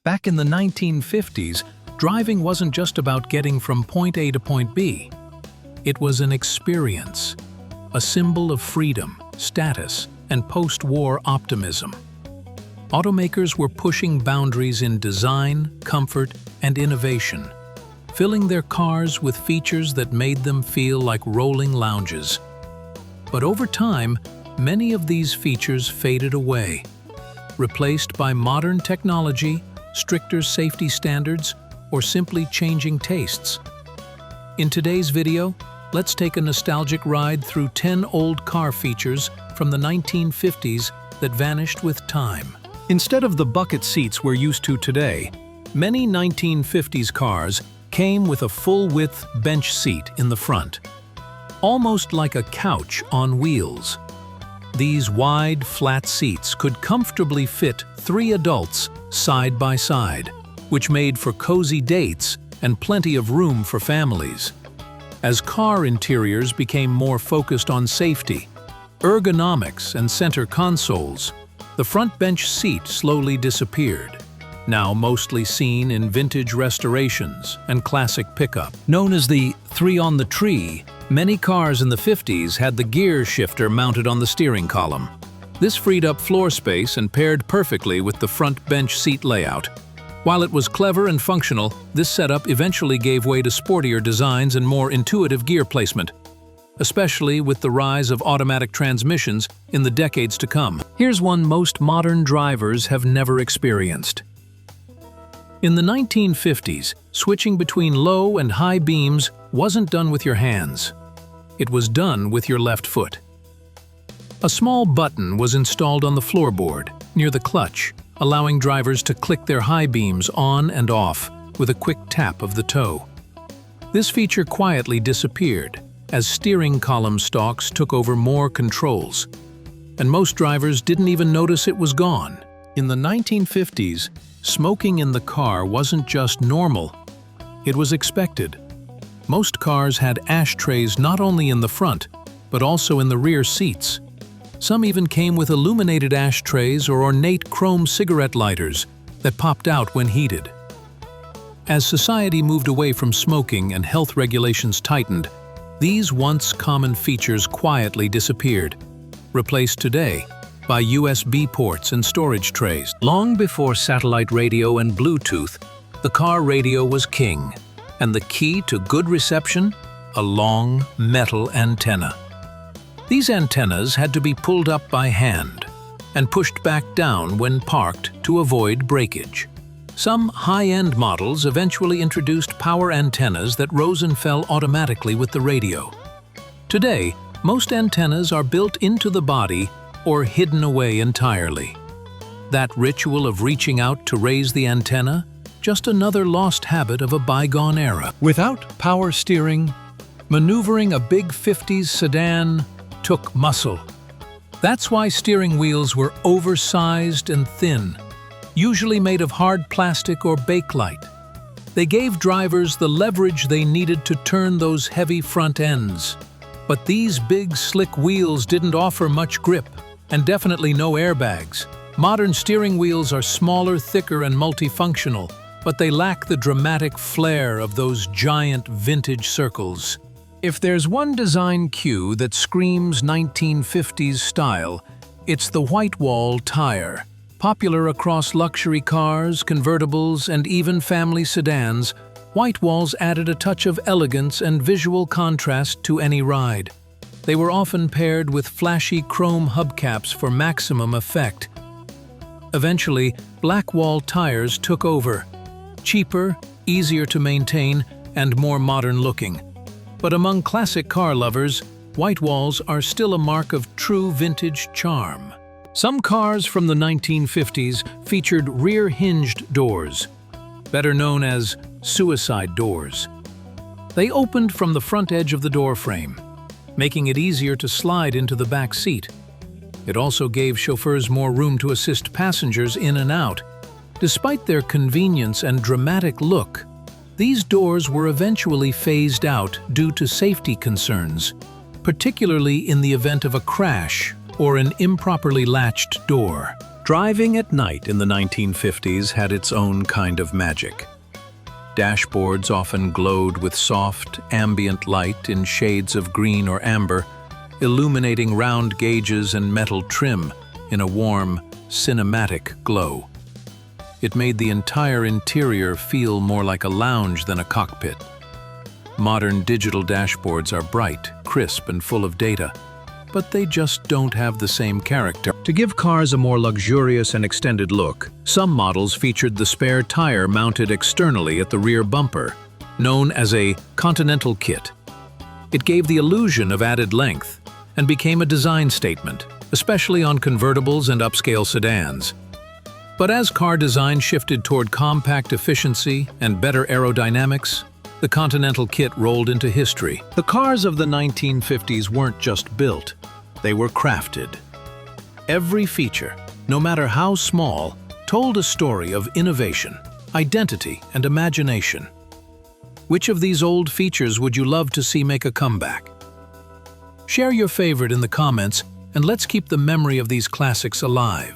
Back in the 1950s, driving wasn't just about getting from point A to point B. It was an experience, a symbol of freedom, status, and post-war optimism. Automakers were pushing boundaries in design, comfort, and innovation, filling their cars with features that made them feel like rolling lounges. But over time, many of these features faded away, replaced by modern technology, stricter safety standards, or simply changing tastes. In today's video, let's take a nostalgic ride through 10 old car features from the 1950s that vanished with time. Instead of the bucket seats we're used to today, many 1950s cars came with a full-width bench seat in the front, almost like a couch on wheels. These wide, flat seats could comfortably fit 3 adults side by side, which made for cozy dates and plenty of room for families. As car interiors became more focused on safety, ergonomics, and center consoles, the front bench seat slowly disappeared, now mostly seen in vintage restorations and classic pickup. Known as the three-on-the-tree, many cars in the 50s had the gear shifter mounted on the steering column. This freed up floor space and paired perfectly with the front bench seat layout. While it was clever and functional, this setup eventually gave way to sportier designs and more intuitive gear placement, especially with the rise of automatic transmissions in the decades to come. Here's one most modern drivers have never experienced. In the 1950s, switching between low and high beams wasn't done with your hands. It was done with your left foot. A small button was installed on the floorboard, near the clutch, allowing drivers to click their high beams on and off with a quick tap of the toe. This feature quietly disappeared as steering column stalks took over more controls, and most drivers didn't even notice it was gone. In the 1950s, smoking in the car wasn't just normal, it was expected. Most cars had ashtrays not only in the front, but also in the rear seats. Some even came with illuminated ashtrays or ornate chrome cigarette lighters that popped out when heated. As society moved away from smoking and health regulations tightened, these once common features quietly disappeared, replaced today by USB ports and storage trays. Long before satellite radio and Bluetooth, the car radio was king, and the key to good reception, a long metal antenna. These antennas had to be pulled up by hand and pushed back down when parked to avoid breakage. Some high-end models eventually introduced power antennas that rose and fell automatically with the radio. Today, most antennas are built into the body or hidden away entirely. That ritual of reaching out to raise the antenna, just another lost habit of a bygone era. Without power steering, maneuvering a big 50s sedan took muscle. That's why steering wheels were oversized and thin, usually made of hard plastic or bakelite. They gave drivers the leverage they needed to turn those heavy front ends. But these big, slick wheels didn't offer much grip, and definitely no airbags. Modern steering wheels are smaller, thicker, and multifunctional, but they lack the dramatic flair of those giant vintage circles. If there's one design cue that screams 1950s style, it's the white wall tire. Popular across luxury cars, convertibles, and even family sedans, white walls added a touch of elegance and visual contrast to any ride. They were often paired with flashy chrome hubcaps for maximum effect. Eventually, black wall tires took over. Cheaper, easier to maintain, and more modern looking. But among classic car lovers, white walls are still a mark of true vintage charm. Some cars from the 1950s featured rear-hinged doors, better known as suicide doors. They opened from the front edge of the door frame, making it easier to slide into the back seat. It also gave chauffeurs more room to assist passengers in and out. Despite their convenience and dramatic look, these doors were eventually phased out due to safety concerns, particularly in the event of a crash or an improperly latched door. Driving at night in the 1950s had its own kind of magic. Dashboards often glowed with soft, ambient light in shades of green or amber, illuminating round gauges and metal trim in a warm, cinematic glow. It made the entire interior feel more like a lounge than a cockpit. Modern digital dashboards are bright, crisp, and full of data, but they just don't have the same character. To give cars a more luxurious and extended look, some models featured the spare tire mounted externally at the rear bumper, known as a Continental kit. It gave the illusion of added length and became a design statement, especially on convertibles and upscale sedans. But as car design shifted toward compact efficiency and better aerodynamics, the Continental kit rolled into history. The cars of the 1950s weren't just built, they were crafted. Every feature, no matter how small, told a story of innovation, identity, and imagination. Which of these old features would you love to see make a comeback? Share your favorite in the comments, and let's keep the memory of these classics alive.